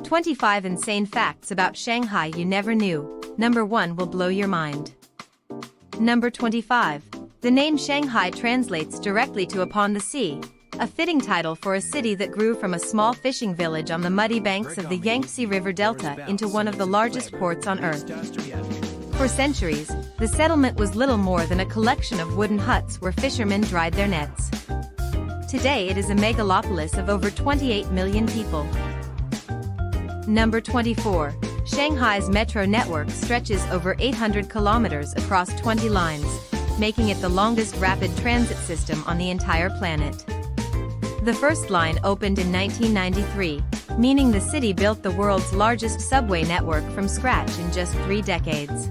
25 insane facts about Shanghai you never knew. Number 1 will blow your mind. Number 25. The name Shanghai translates directly to upon the sea, a fitting title for a city that grew from a small fishing village on the muddy banks of the Yangtze River Delta into one of the largest ports on Earth. For centuries, the settlement was little more than a collection of wooden huts where fishermen dried their nets. Today it is a megalopolis of over 28 million people. Number 24. Shanghai's metro network stretches over 800 kilometers across 20 lines, making it the longest rapid transit system on the entire planet. The first line opened in 1993, meaning the city built the world's largest subway network from scratch in just 3 decades.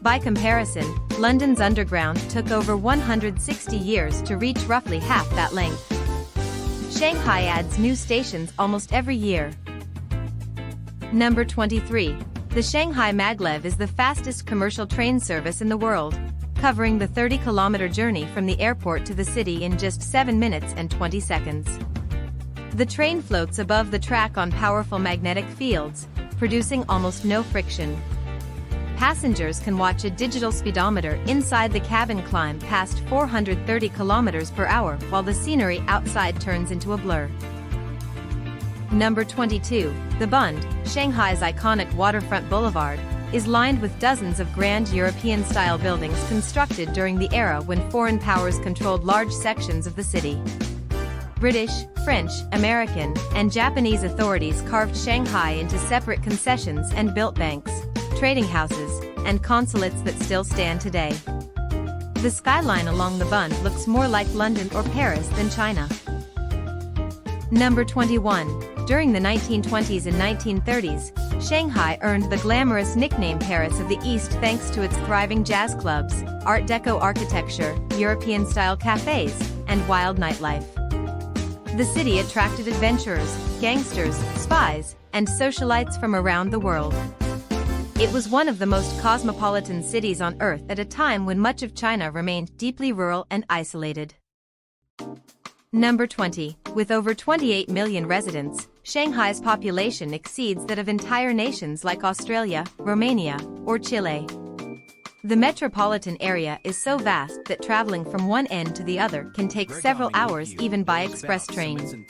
By comparison, London's Underground took over 160 years to reach roughly half that length. Shanghai adds new stations almost every year. Number 23. The Shanghai Maglev is the fastest commercial train service in the world, covering the 30-kilometer journey from the airport to the city in just 7 minutes and 20 seconds. The train floats above the track on powerful magnetic fields, producing almost no friction. Passengers can watch a digital speedometer inside the cabin climb past 430 kilometers per hour while the scenery outside turns into a blur. Number 22. The Bund, Shanghai's iconic waterfront boulevard, is lined with dozens of grand European-style buildings constructed during the era when foreign powers controlled large sections of the city. British, French, American, and Japanese authorities carved Shanghai into separate concessions and built banks, trading houses, and consulates that still stand today. The skyline along the Bund looks more like London or Paris than China. Number 21. During the 1920s and 1930s, Shanghai earned the glamorous nickname Paris of the East thanks to its thriving jazz clubs, Art Deco architecture, European-style cafes, and wild nightlife. The city attracted adventurers, gangsters, spies, and socialites from around the world. It was one of the most cosmopolitan cities on Earth at a time when much of China remained deeply rural and isolated. Number 20. With over 28 million residents, Shanghai's population exceeds that of entire nations like Australia, Romania, or Chile. The metropolitan area is so vast that traveling from one end to the other can take several hours even by express train.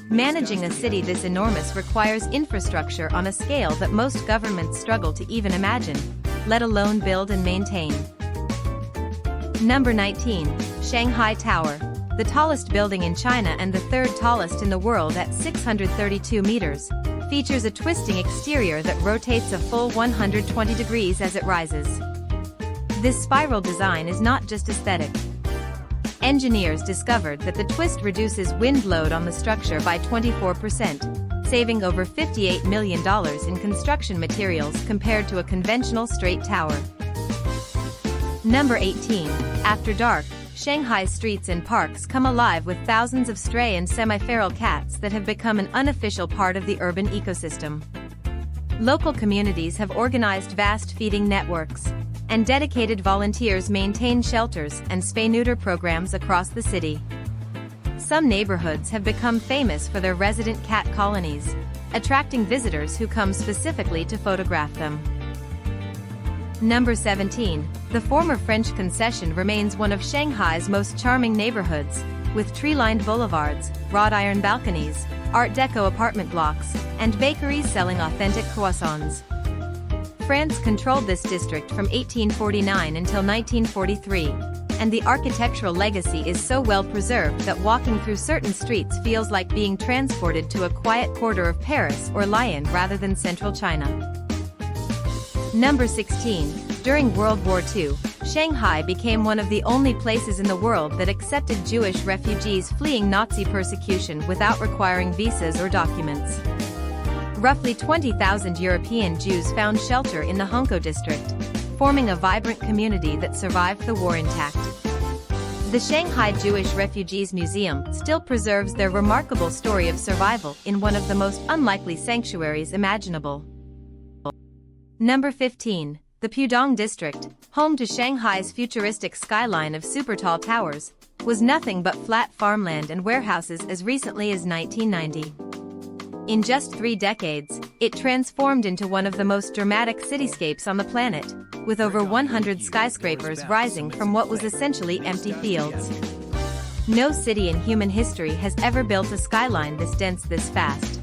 Managing a city this enormous requires infrastructure on a scale that most governments struggle to even imagine, let alone build and maintain. Number 19. Shanghai Tower. The tallest building in China and the third tallest in the world at 632 meters, features a twisting exterior that rotates a full 120 degrees as it rises. This spiral design is not just aesthetic. Engineers discovered that the twist reduces wind load on the structure by 24%, saving over $58 million in construction materials compared to a conventional straight tower. Number 18. After dark, Shanghai's streets and parks come alive with thousands of stray and semi-feral cats that have become an unofficial part of the urban ecosystem. Local communities have organized vast feeding networks, and dedicated volunteers maintain shelters and spay-neuter programs across the city. Some neighborhoods have become famous for their resident cat colonies, attracting visitors who come specifically to photograph them. Number 17. The former French Concession remains one of Shanghai's most charming neighborhoods, with tree-lined boulevards, wrought iron balconies, Art Deco apartment blocks, and bakeries selling authentic croissants. France controlled this district from 1849 until 1943, and the architectural legacy is so well preserved that walking through certain streets feels like being transported to a quiet quarter of Paris or Lyon rather than central China. Number 16. During World War II, Shanghai became one of the only places in the world that accepted Jewish refugees fleeing Nazi persecution without requiring visas or documents. Roughly 20,000 European Jews found shelter in the Huangpu district, forming a vibrant community that survived the war intact. The Shanghai Jewish Refugees Museum still preserves their remarkable story of survival in one of the most unlikely sanctuaries imaginable. Number 15. The Pudong district, home to Shanghai's futuristic skyline of super-tall towers, was nothing but flat farmland and warehouses as recently as 1990. In just 3 decades, it transformed into one of the most dramatic cityscapes on the planet, with over 100 skyscrapers rising from what was essentially empty fields. No city in human history has ever built a skyline this dense this fast.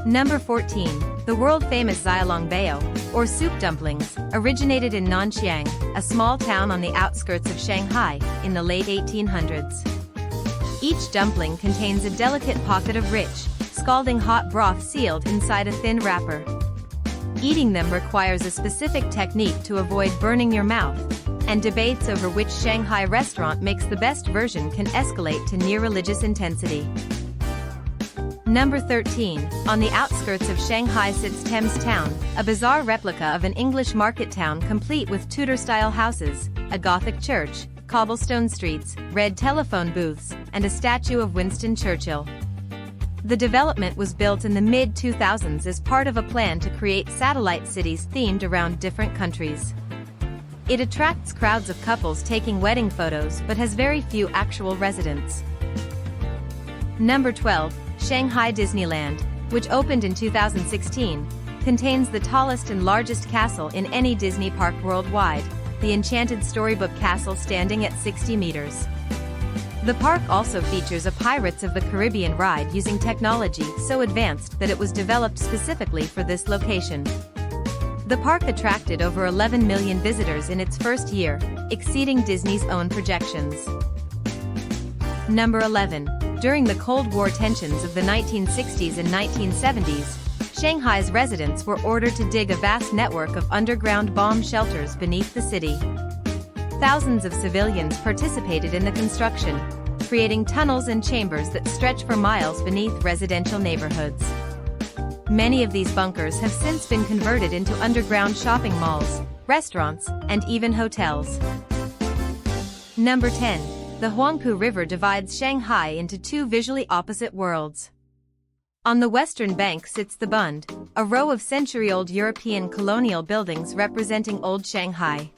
Number 14. The world-famous xiaolongbao, or soup dumplings, originated in Nanxiang, a small town on the outskirts of Shanghai, in the late 1800s. Each dumpling contains a delicate pocket of rich, scalding hot broth sealed inside a thin wrapper. Eating them requires a specific technique to avoid burning your mouth, and debates over which Shanghai restaurant makes the best version can escalate to near religious intensity. Number 13. On the outskirts of Shanghai sits Thames Town, a bizarre replica of an English market town complete with Tudor-style houses, a Gothic church, cobblestone streets, red telephone booths, and a statue of Winston Churchill. The development was built in the mid-2000s as part of a plan to create satellite cities themed around different countries. It attracts crowds of couples taking wedding photos but has very few actual residents. Number 12. Shanghai Disneyland, which opened in 2016, contains the tallest and largest castle in any Disney park worldwide, the enchanted storybook castle standing at 60 meters. The park also features a Pirates of the Caribbean ride using technology so advanced that it was developed specifically for this location. The park attracted over 11 million visitors in its first year, exceeding Disney's own projections. Number 11. During the Cold War tensions of the 1960s and 1970s, Shanghai's residents were ordered to dig a vast network of underground bomb shelters beneath the city. Thousands of civilians participated in the construction, creating tunnels and chambers that stretch for miles beneath residential neighborhoods. Many of these bunkers have since been converted into underground shopping malls, restaurants, and even hotels. Number 10. The Huangpu River divides Shanghai into 2 visually opposite worlds. On the western bank sits the Bund, a row of century-old European colonial buildings representing old Shanghai.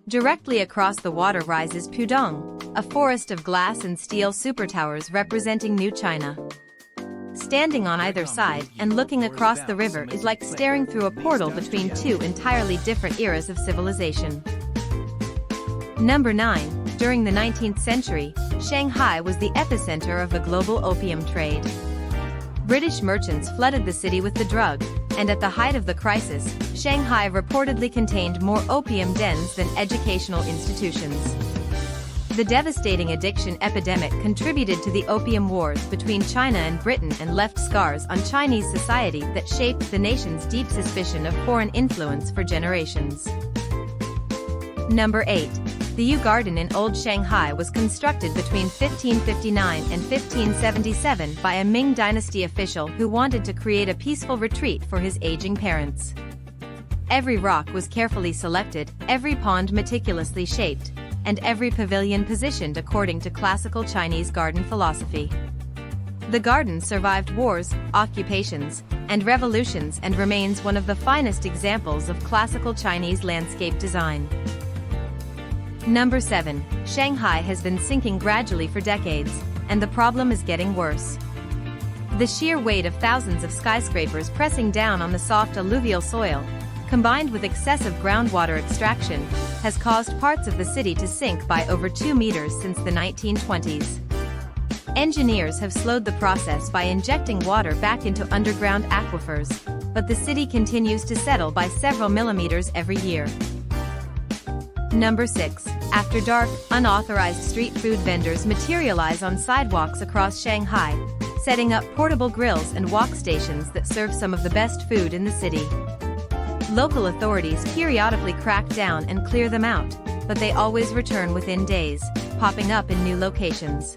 Directly across the water rises Pudong, a forest of glass and steel supertowers representing New China. Standing on either side and looking across the river is like staring through a portal between 2 entirely different eras of civilization. Number 9. During the 19th century, Shanghai was the epicenter of the global opium trade. British merchants flooded the city with the drug, and at the height of the crisis, Shanghai reportedly contained more opium dens than educational institutions. The devastating addiction epidemic contributed to the Opium Wars between China and Britain and left scars on Chinese society that shaped the nation's deep suspicion of foreign influence for generations. Number 8. The Yu Garden in Old Shanghai was constructed between 1559 and 1577 by a Ming Dynasty official who wanted to create a peaceful retreat for his aging parents. Every rock was carefully selected, every pond meticulously shaped, and every pavilion positioned according to classical Chinese garden philosophy. The garden survived wars, occupations, and revolutions and remains one of the finest examples of classical Chinese landscape design. Number 7. Shanghai has been sinking gradually for decades, and the problem is getting worse. The sheer weight of thousands of skyscrapers pressing down on the soft alluvial soil, combined with excessive groundwater extraction, has caused parts of the city to sink by over 2 meters since the 1920s. Engineers have slowed the process by injecting water back into underground aquifers, but the city continues to settle by several millimeters every year. Number 6. After dark, unauthorized street food vendors materialize on sidewalks across Shanghai, setting up portable grills and walk stations that serve some of the best food in the city. Local authorities periodically crack down and clear them out, but they always return within days, popping up in new locations.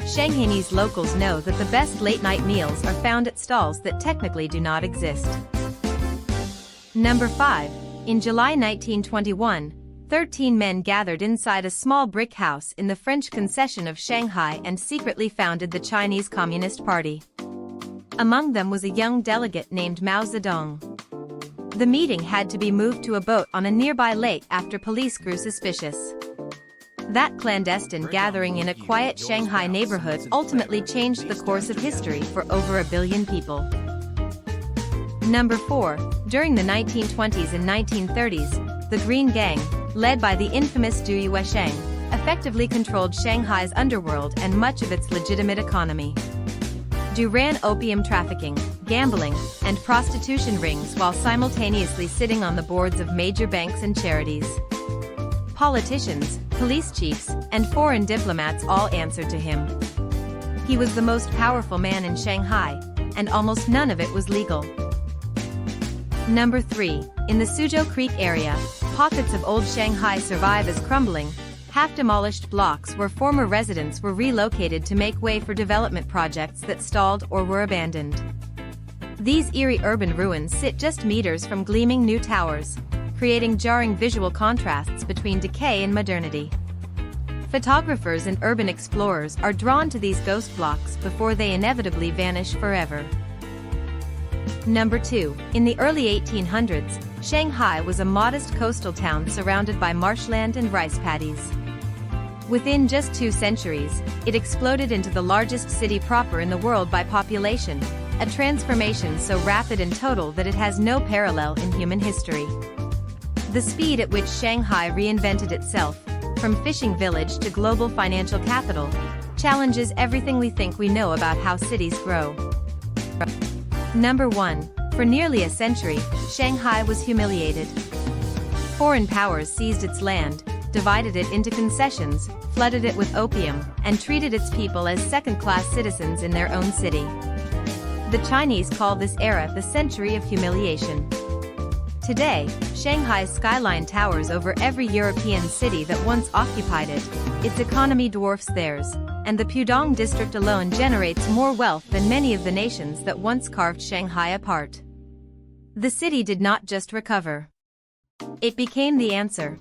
Shanghainese locals know that the best late-night meals are found at stalls that technically do not exist. Number 5. In July 1921, 13 men gathered inside a small brick house in the French Concession of Shanghai and secretly founded the Chinese Communist Party. Among them was a young delegate named Mao Zedong. The meeting had to be moved to a boat on a nearby lake after police grew suspicious. That clandestine gathering in a quiet Shanghai neighborhood ultimately changed the course of history for over 1 billion people. Number 4. During the 1920s and 1930s, the Green Gang, led by the infamous Du Yuesheng, effectively controlled Shanghai's underworld and much of its legitimate economy. Du ran opium trafficking, gambling, and prostitution rings while simultaneously sitting on the boards of major banks and charities. Politicians, police chiefs, and foreign diplomats all answered to him. He was the most powerful man in Shanghai, and almost none of it was legal. Number 3. In the Suzhou Creek area, pockets of old Shanghai survive as crumbling, half-demolished blocks where former residents were relocated to make way for development projects that stalled or were abandoned. These eerie urban ruins sit just meters from gleaming new towers, creating jarring visual contrasts between decay and modernity. Photographers and urban explorers are drawn to these ghost blocks before they inevitably vanish forever. Number 2. In the early 1800s, Shanghai was a modest coastal town surrounded by marshland and rice paddies. Within just 2 centuries, it exploded into the largest city proper in the world by population, a transformation so rapid and total that it has no parallel in human history. The speed at which Shanghai reinvented itself, from fishing village to global financial capital, challenges everything we think we know about how cities grow. Number 1. For nearly a century, Shanghai was humiliated. Foreign powers seized its land, divided it into concessions, flooded it with opium, and treated its people as second-class citizens in their own city. The Chinese call this era the century of humiliation. Today, Shanghai's skyline towers over every European city that once occupied it. Its economy dwarfs theirs, and the Pudong district alone generates more wealth than many of the nations that once carved Shanghai apart. The city did not just recover. It became the answer,